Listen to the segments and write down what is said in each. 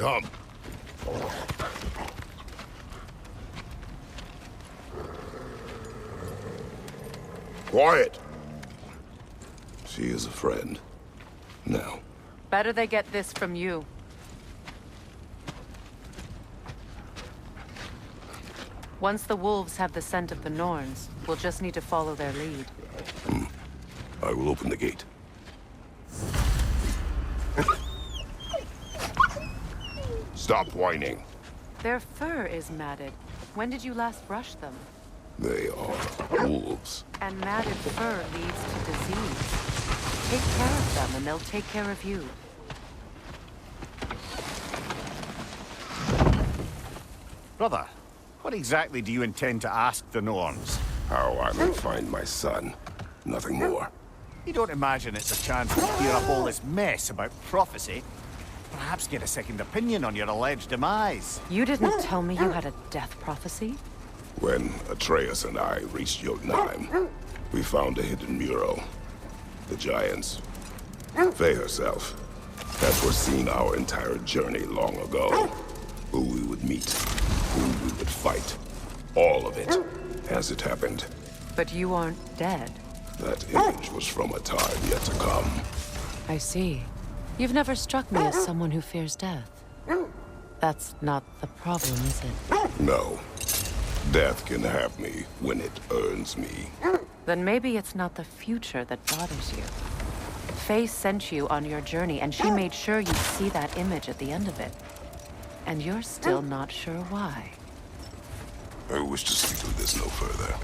Come. Quiet. She is a friend. Now. Better they get this from you. Once the wolves have the scent of the Norns, we'll just need to follow their lead. I will open the gate. Stop whining. Their fur is matted. When did you last brush them? They are wolves. And matted fur leads to disease. Take care of them and they'll take care of you. Brother, what exactly do you intend to ask the Norns? How I may find my son. Nothing more. You don't imagine it's a chance to clear up all this mess about prophecy? Perhaps get a second opinion on your alleged demise. You didn't tell me you had a death prophecy? When Atreus and I reached Jotunheim, we found a hidden mural. The Giants, Faye herself, had foreseen our entire journey long ago. Who we would meet, who we would fight. All of it, as it happened. But you aren't dead. That image was from a time yet to come. I see. You've never struck me as someone who fears death. That's not the problem, is it? No. Death can have me when it earns me. Then maybe it's not the future that bothers you. Faye sent you on your journey, and she made sure you'd see that image at the end of it. And you're still not sure why. I wish to speak of this no further.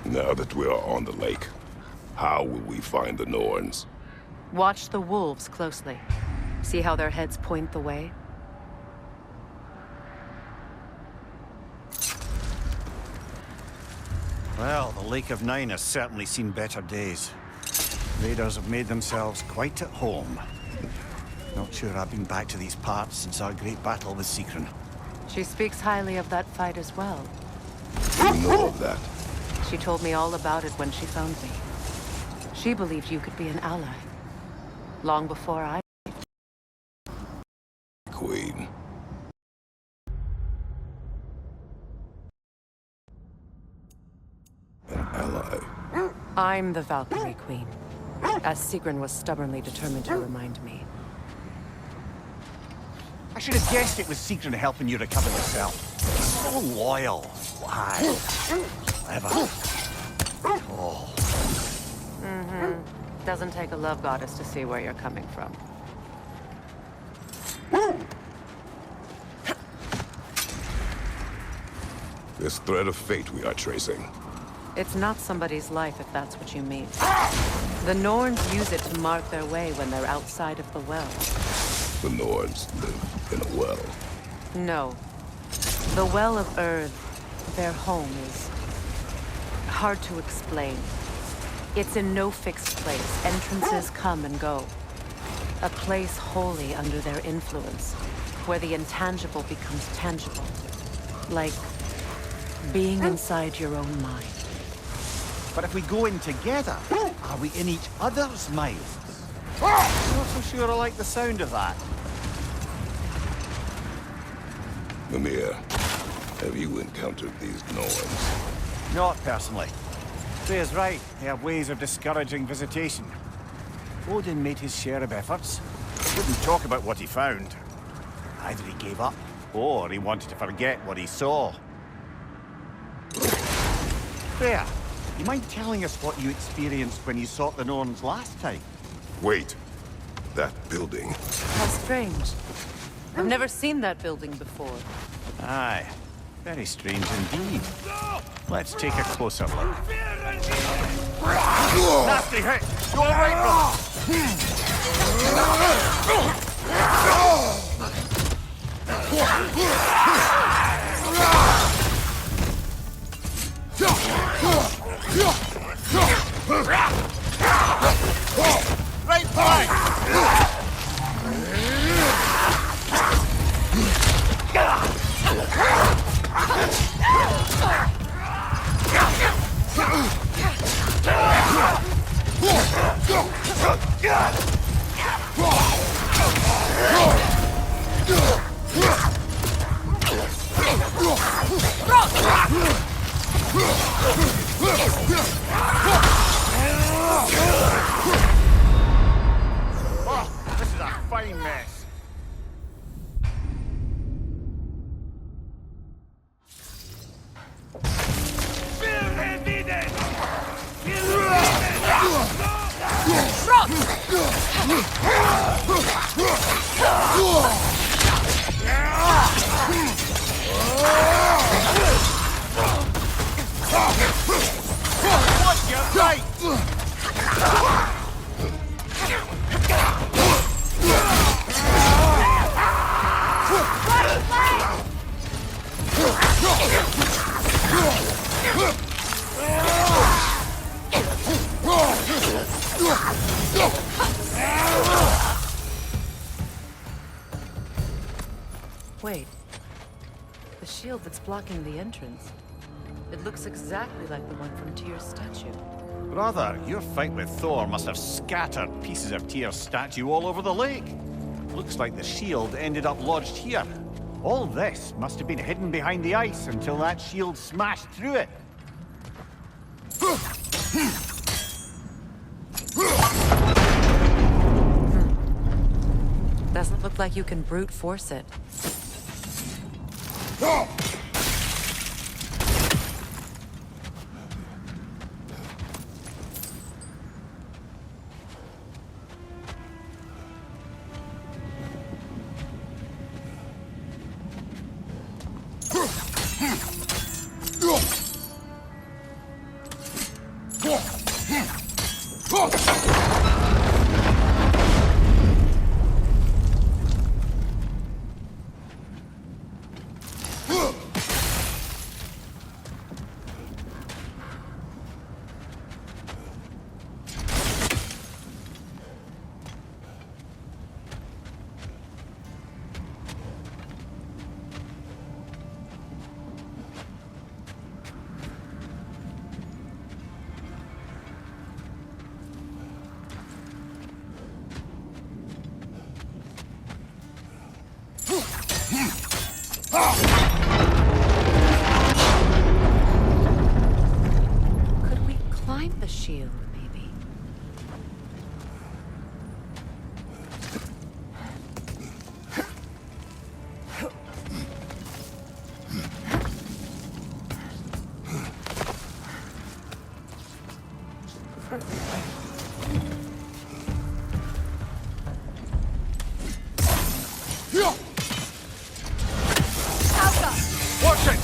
Now that we are on the lake, how will we find the Norns? Watch the wolves closely. See how their heads point the way? Well, the Lake of Nine has certainly seen better days. Raiders have made themselves quite at home. Not sure I've been back to these parts since our great battle with Shekran. She speaks highly of that fight as well. You know of that? She told me all about it when she found me. She believed you could be an ally. Long before I... Queen. An ally? I'm the Valkyrie Queen, as Sigrun was stubbornly determined to remind me. I should have guessed it was Shekran helping you recover yourself. So loyal. Why? Clever. Oh. Doesn't take a love goddess to see where you're coming from. This thread of fate we are tracing. It's not somebody's life, if that's what you mean. The Norns use it to mark their way when they're outside of the well. The Norns live in a well. No. The Well of Earth, their home, is hard to explain. It's in no fixed place. Entrances come and go. A place wholly under their influence, where the intangible becomes tangible. Like being inside your own mind. But if we go in together, are we in each other's minds? I'm not so sure I like the sound of that. Mimir, have you encountered these Norns? Not personally. Freya's right. They have ways of discouraging visitation. Odin made his share of efforts. Wouldn't talk about what he found. Either he gave up, or he wanted to forget what he saw. Freya, You mind telling us what you experienced when you sought the Norns last time? Wait. That building. How strange. I've never seen that building before. Aye. Very strange indeed. Let's take a closer look. Nasty hit! You alright, brother? Right flank! Oh, this is a fine mess. What's your right? Wait. The shield that's blocking the entrance. It looks exactly like the one from Tyr's statue. Brother, your fight with Thor must have scattered pieces of Tyr's statue all over the lake. Looks like the shield ended up lodged here. All this must have been hidden behind the ice until that shield smashed through it. Doesn't look like you can brute force it. Could we climb the shield, maybe? Watch it!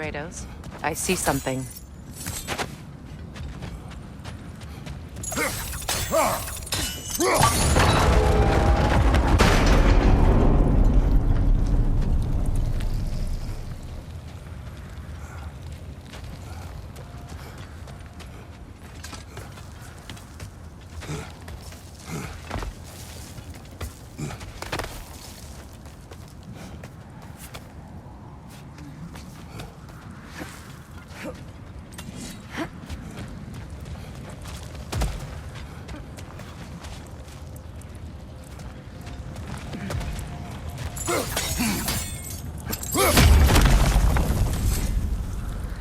Kratos, I see something.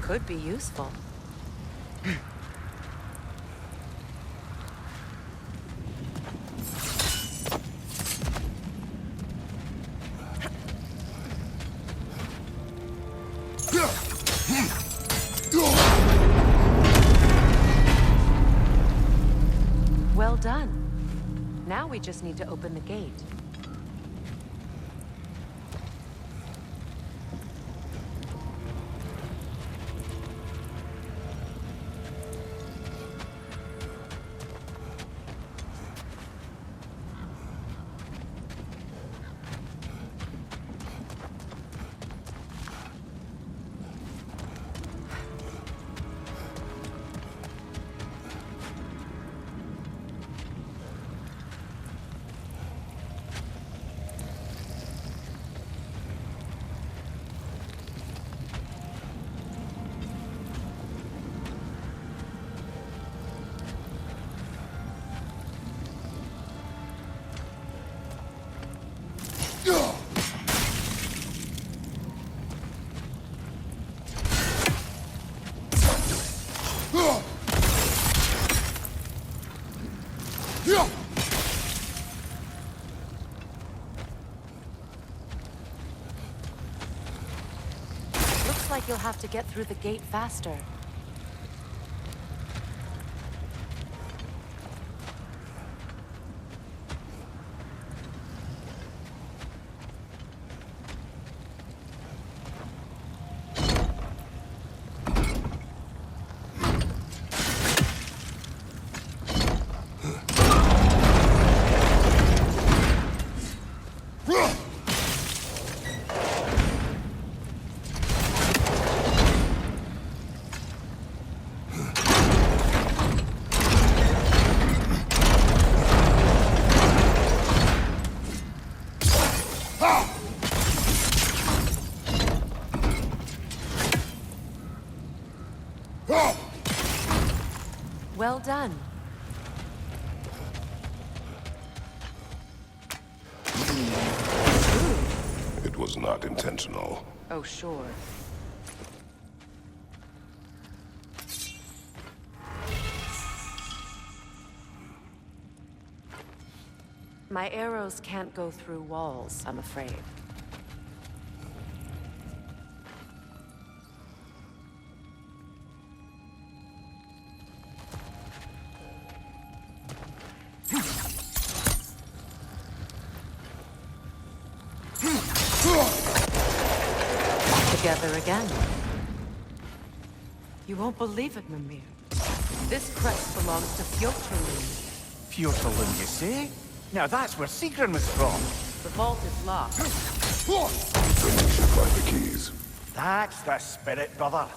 Could be useful. Well done. Now we just need to open the gate. Looks like you'll have to get through the gate faster. Well done. It was not intentional. Oh, sure. My arrows can't go through walls, I'm afraid. Together again. You won't believe it, Mimir. This crest belongs to Fjordlund. Fjordlund, you say? Now that's where Sigrun was from. The vault is locked. Then we should find the keys. That's the spirit, brother.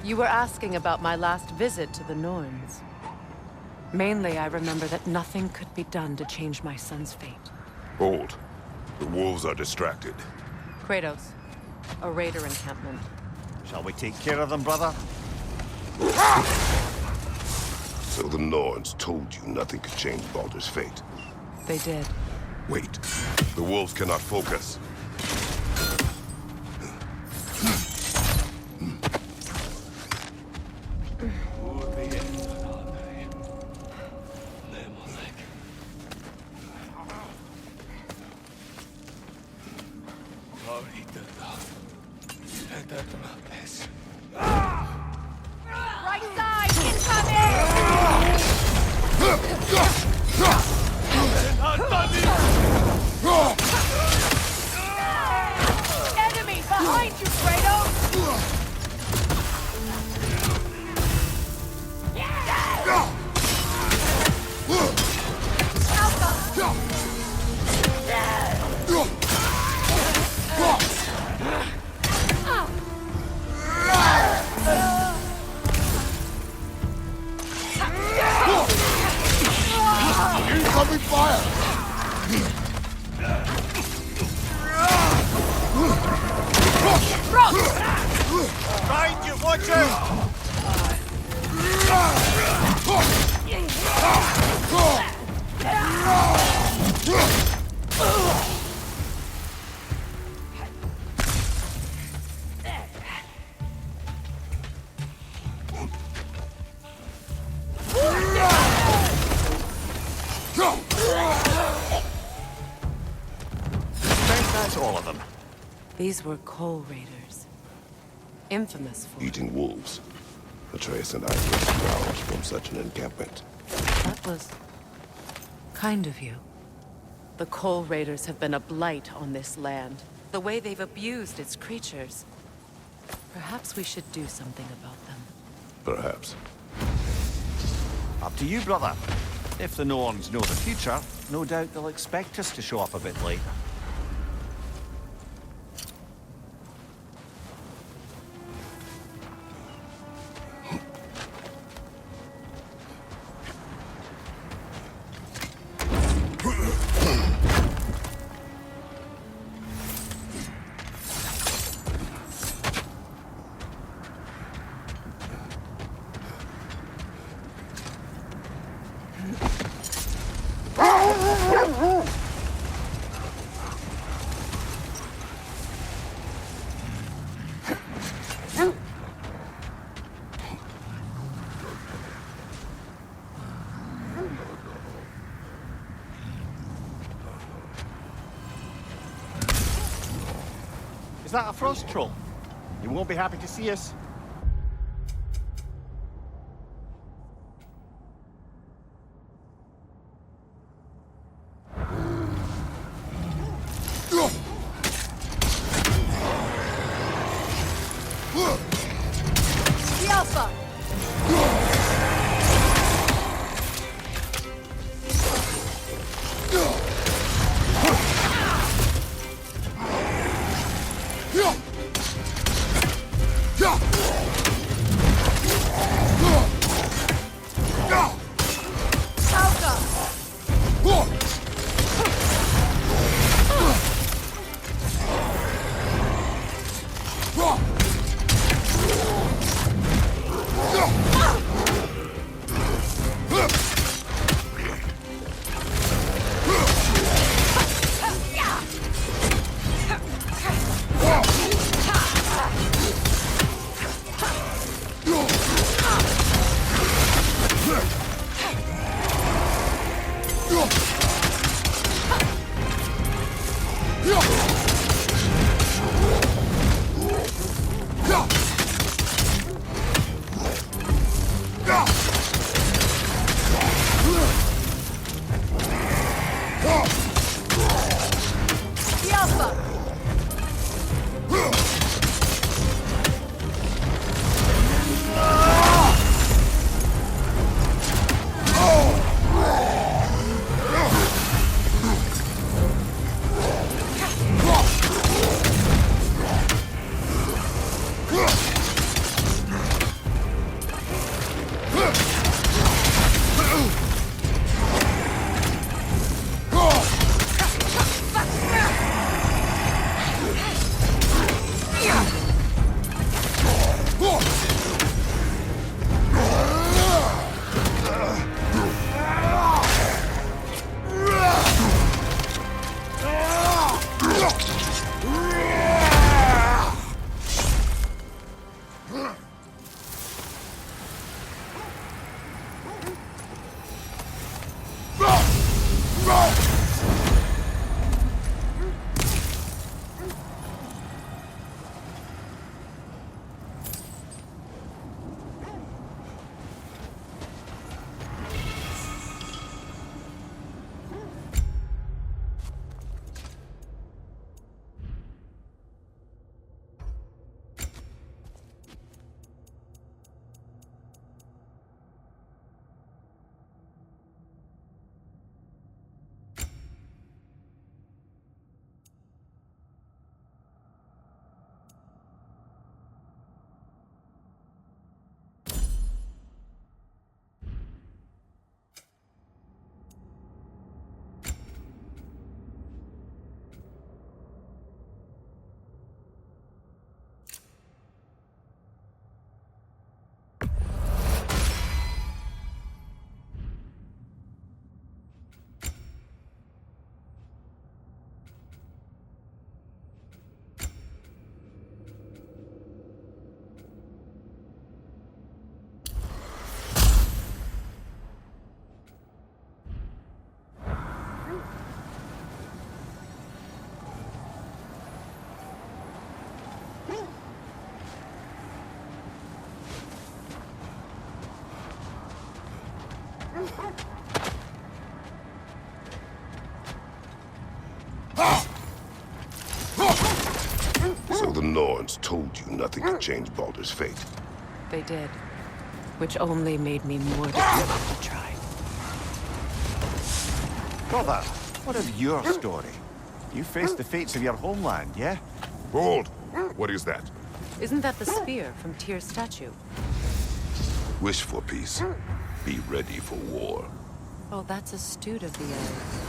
You were asking about my last visit to the Norns. Mainly, I remember that nothing could be done to change my son's fate. Hold. The wolves are distracted. Kratos, a raider encampment. Shall we take care of them, brother? So the Norns told you nothing could change Baldur's fate. They did. Wait. The wolves cannot focus. Right side, incoming! Enemy behind you, Kratos! That's all of them. These were coal raiders. Infamous for... Eating wolves. Atreus and I gained knowledge from such an encampment. That was... kind of you. The coal raiders have been a blight on this land. The way they've abused its creatures. Perhaps we should do something about them. Perhaps. Up to you, brother. If the Norns know the future, no doubt they'll expect us to show up a bit late. Is that a frost troll? You won't be happy to see us. So the Norns told you nothing could change Baldur's fate. They did. Which only made me more determined to try. Brother, what of your story? You faced the fates of your homeland, yeah? Hold! What is that? Isn't that the spear from Tyr's statue? Wish for peace. Be ready for war. Oh, that's astute of the elves.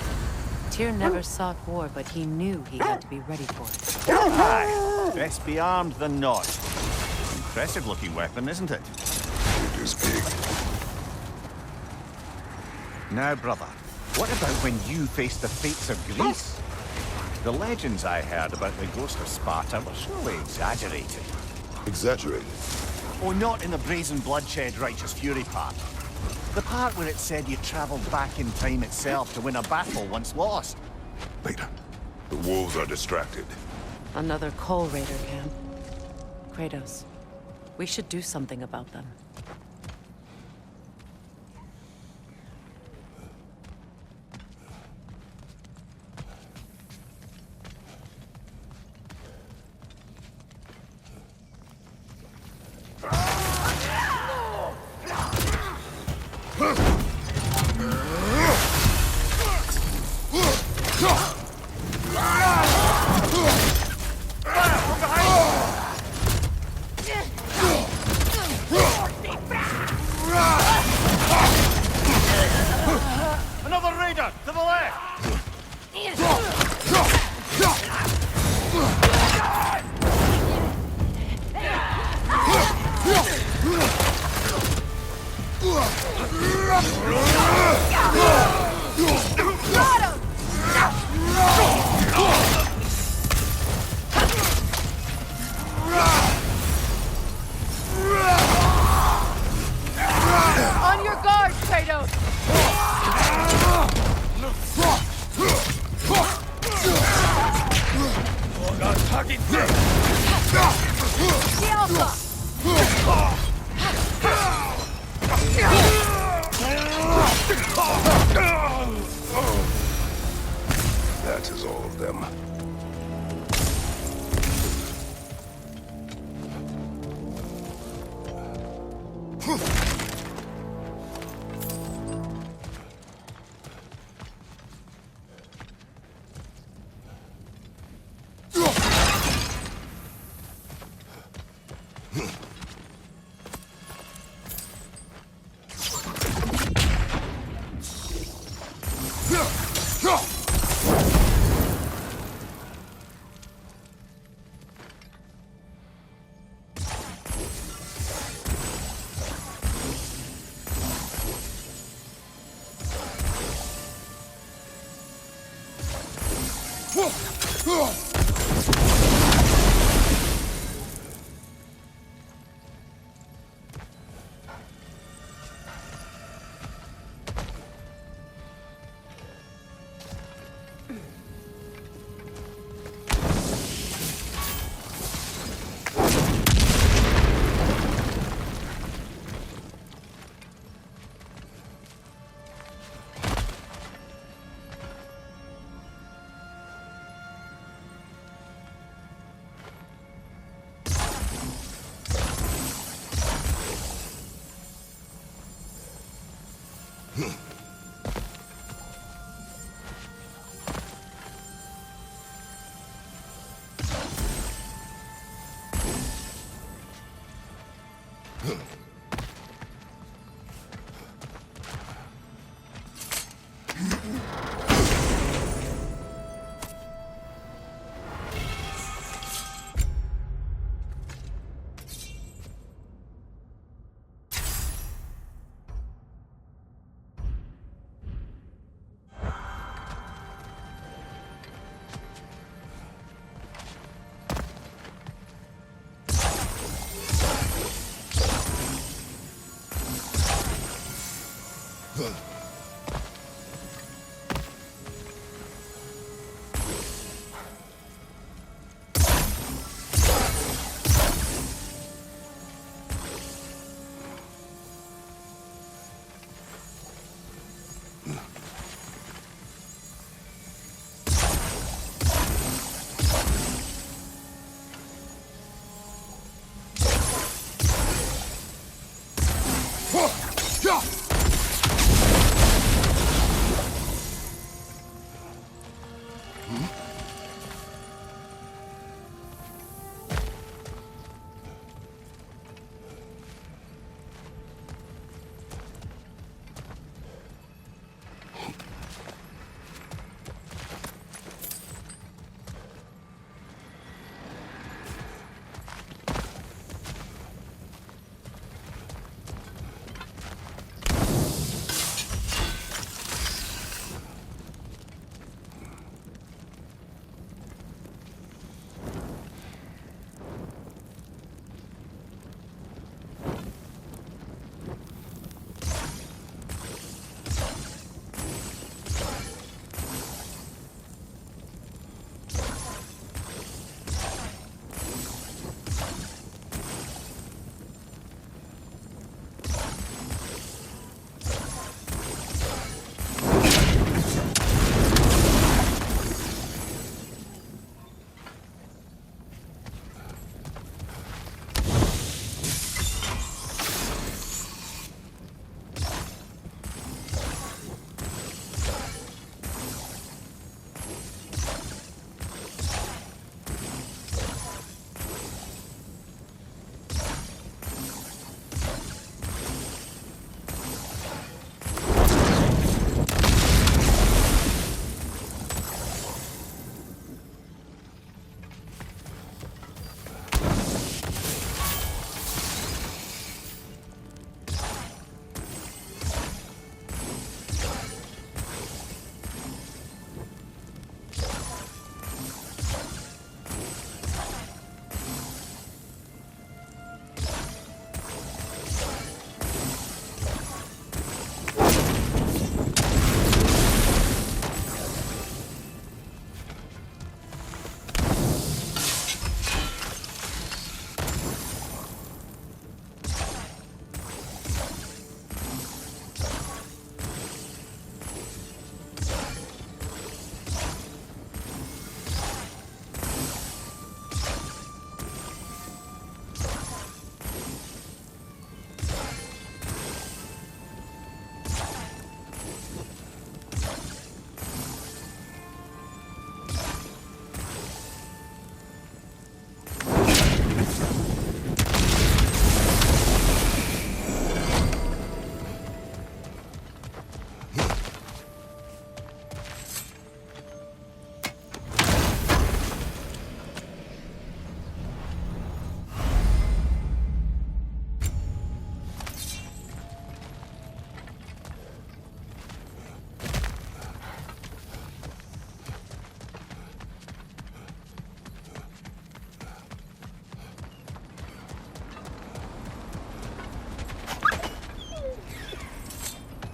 Tyr never sought war, but he knew he had to be ready for it. Aye, best be armed than not. Impressive-looking weapon, isn't it? It is big. Now, brother, what about when you faced the fates of Greece? The legends I heard about the ghost of Sparta were surely exaggerated. Exaggerated. Oh, not in the brazen bloodshed righteous fury part. The part where it said you traveled back in time itself to win a battle once lost. Later. The wolves are distracted. Another Coal Raider camp. Kratos, we should do something about them. Another raider! To the left! On your guard, Kratos! That is all of them.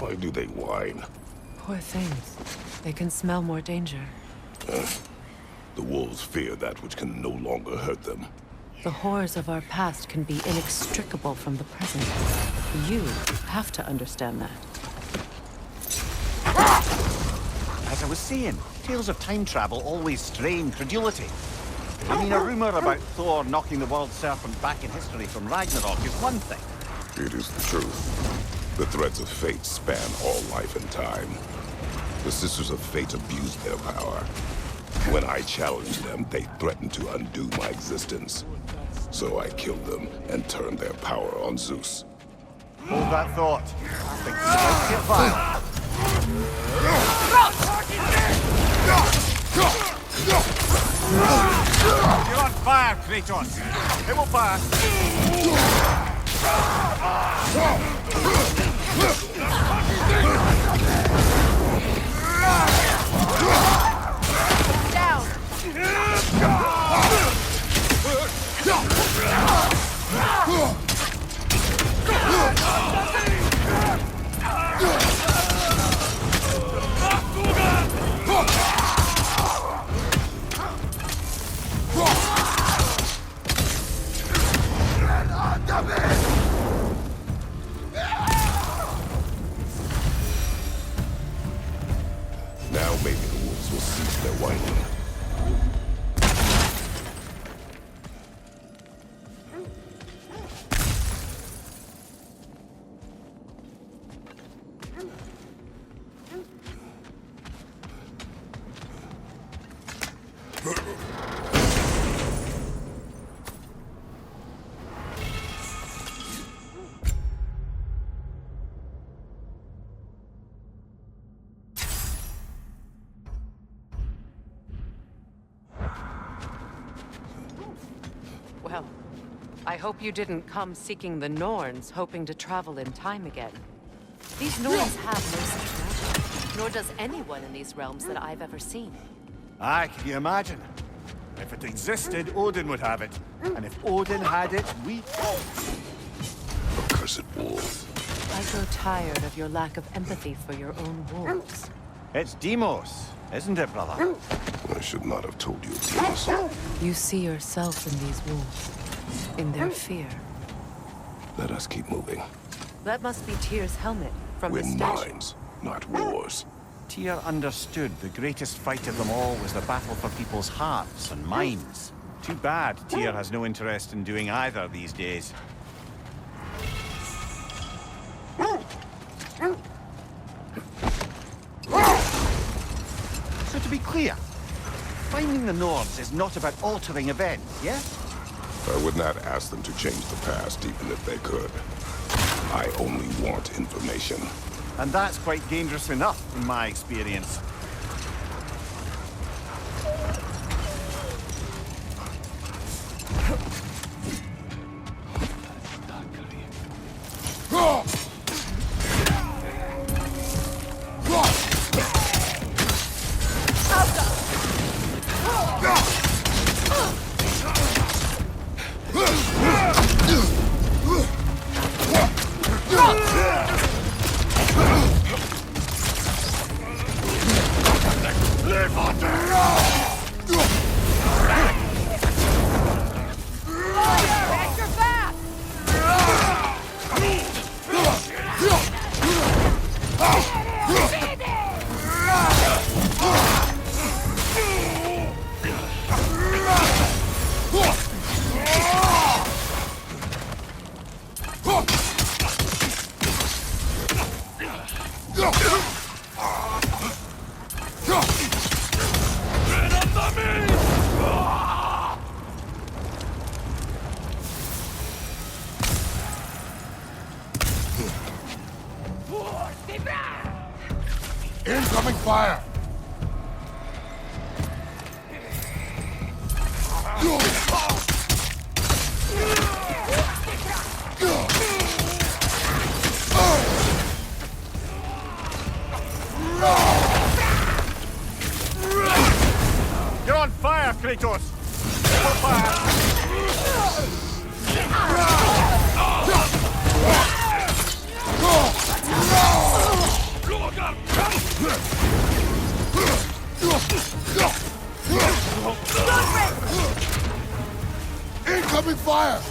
Why do they whine? Poor things. They can smell more danger. The wolves fear that which can no longer hurt them. The horrors of our past can be inextricable from the present. You have to understand that. As I was saying, tales of time travel always strain credulity. I mean, a rumor about Thor knocking the world serpent back in history from Ragnarok is one thing. It is the truth. The threads of fate span all life and time. The Sisters of Fate abused their power. When I challenged them, they threatened to undo my existence. So I killed them and turned their power on Zeus. Hold that thought. Things might get violent. You're on fire, Kratos. It will pass. Now maybe the wolves will cease their whining. Well, I hope you didn't come seeking the Norns, hoping to travel in time again. These Norns have no such magic, nor does anyone in these realms that I've ever seen. Aye, can you imagine? If it existed, Odin would have it. And if Odin had it, we... Accursed wolves. I grow tired of your lack of empathy for your own wolves. It's Demos, isn't it, brother? I should not have told you, Demas. You see yourself in these wolves, in their fear. Let us keep moving. That must be Tyr's helmet from the Win statue. minds, not wars. Tyr understood the greatest fight of them all was the battle for people's hearts and minds. Too bad Tyr has no interest in doing either these days. So to be clear, finding the Nords is not about altering events, yeah? I would not ask them to change the past, even if they could. I only want information. And that's quite dangerous enough, in my experience. Incoming fire! You're on fire, Kratos! You're on fire! Incoming fire!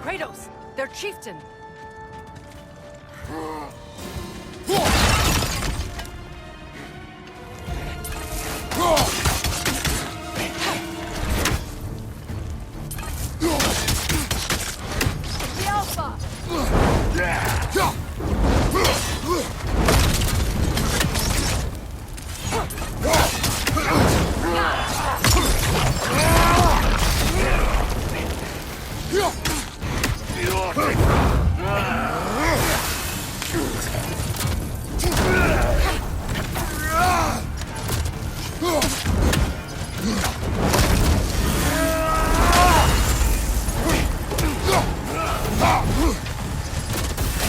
Kratos, their chieftain.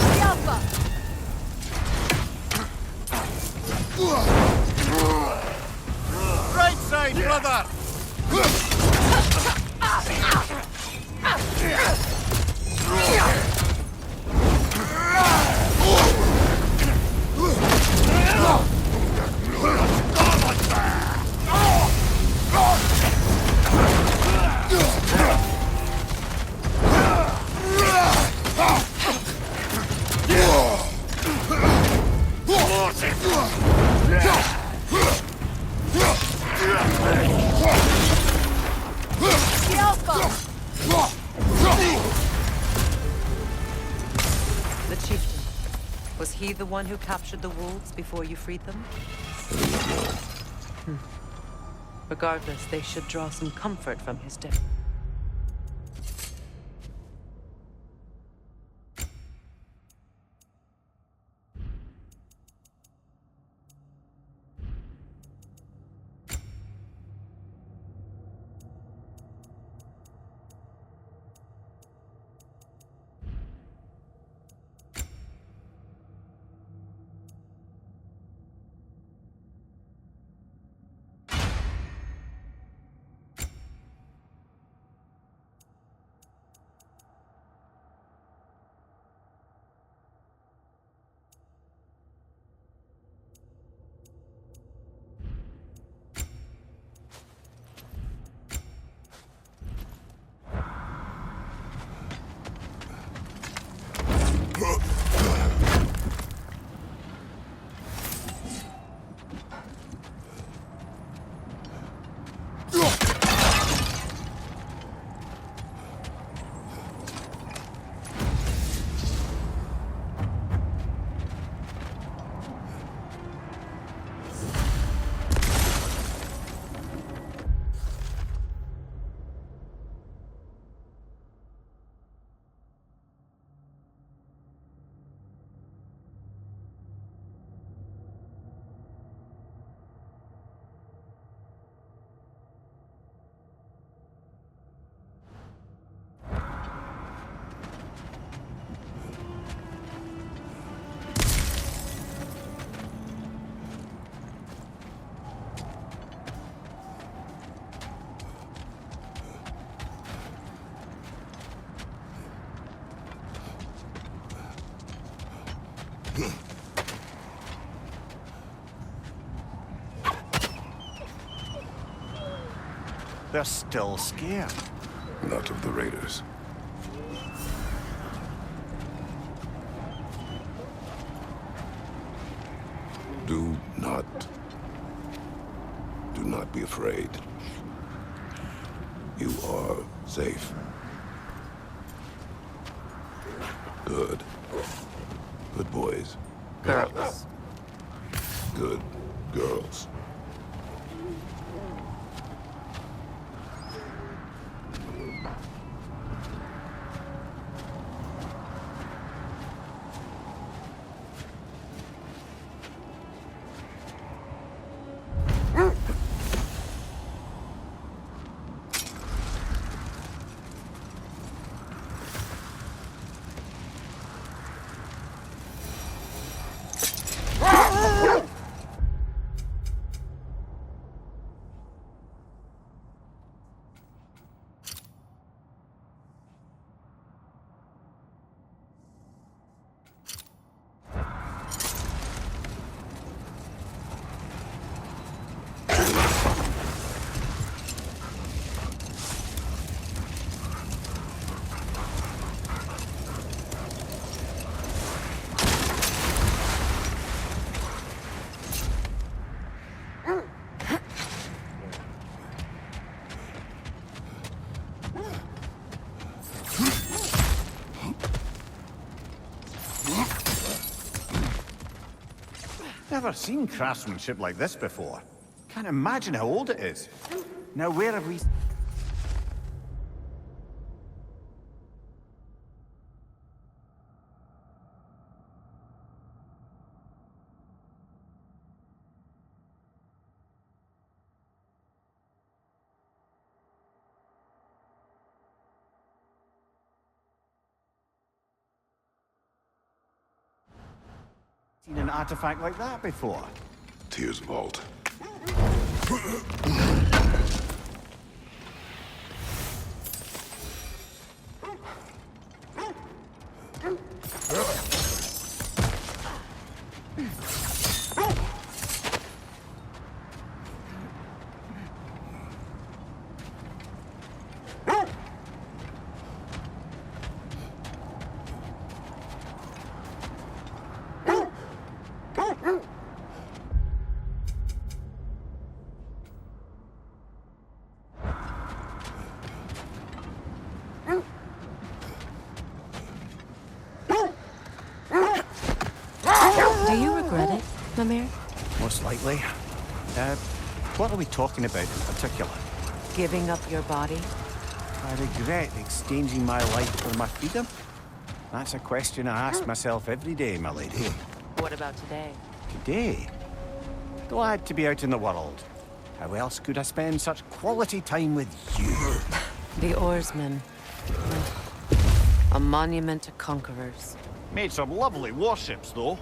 The Alpha. Right side, brother! The Alpha. The chieftain. Was he the one who captured the wolves before you freed them? Regardless, they should draw some comfort from his death. They're still scared. Not of the raiders. Do not be afraid. You are safe. Good. Good boys. Girls. Good girls. Never seen craftsmanship like this before. Can't imagine how old it is. Now where have we... seen an artifact like that before? Tyr's vault. Do you regret it, Mimir? Most likely. What are we talking about in particular? Giving up your body? I regret exchanging my life for my freedom? That's a question I ask myself every day, my lady. What about today? Today? Glad to be out in the world. How else could I spend such quality time with you? The oarsman. A monument to conquerors. Made some lovely warships, though.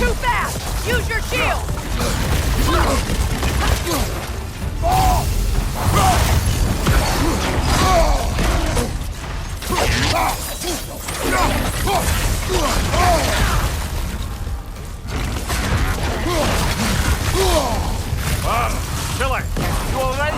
Too fast! Use your shield! Killer, you all right?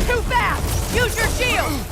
Too fast! Use your shield!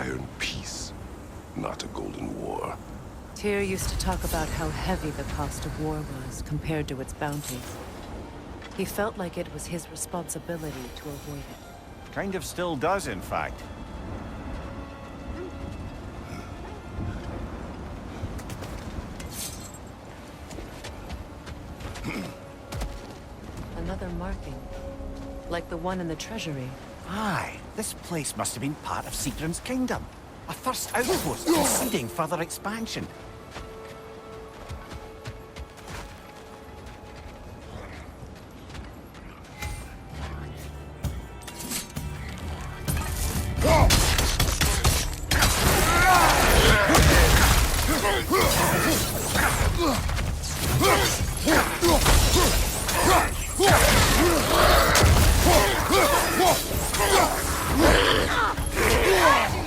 iron peace, not a golden war. Tyr used to talk about how heavy the cost of war was compared to its bounties. He felt like it was his responsibility to avoid it. Kind of still does, in fact. Another marking, like the one in the treasury. Aye, this place must have been part of Sigrun's kingdom. A first outpost preceding further expansion.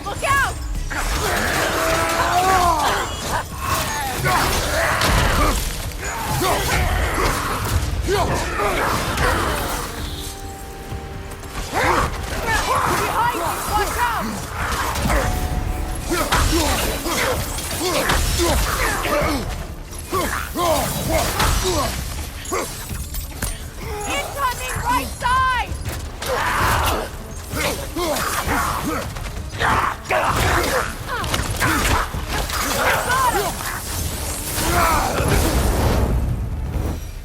Look out! Behind you! Watch out! Incoming right side!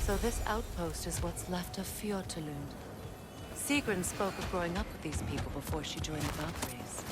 So this outpost is what's left of Fjordlund. Sigrun spoke of growing up with these people before she joined the Valkyries.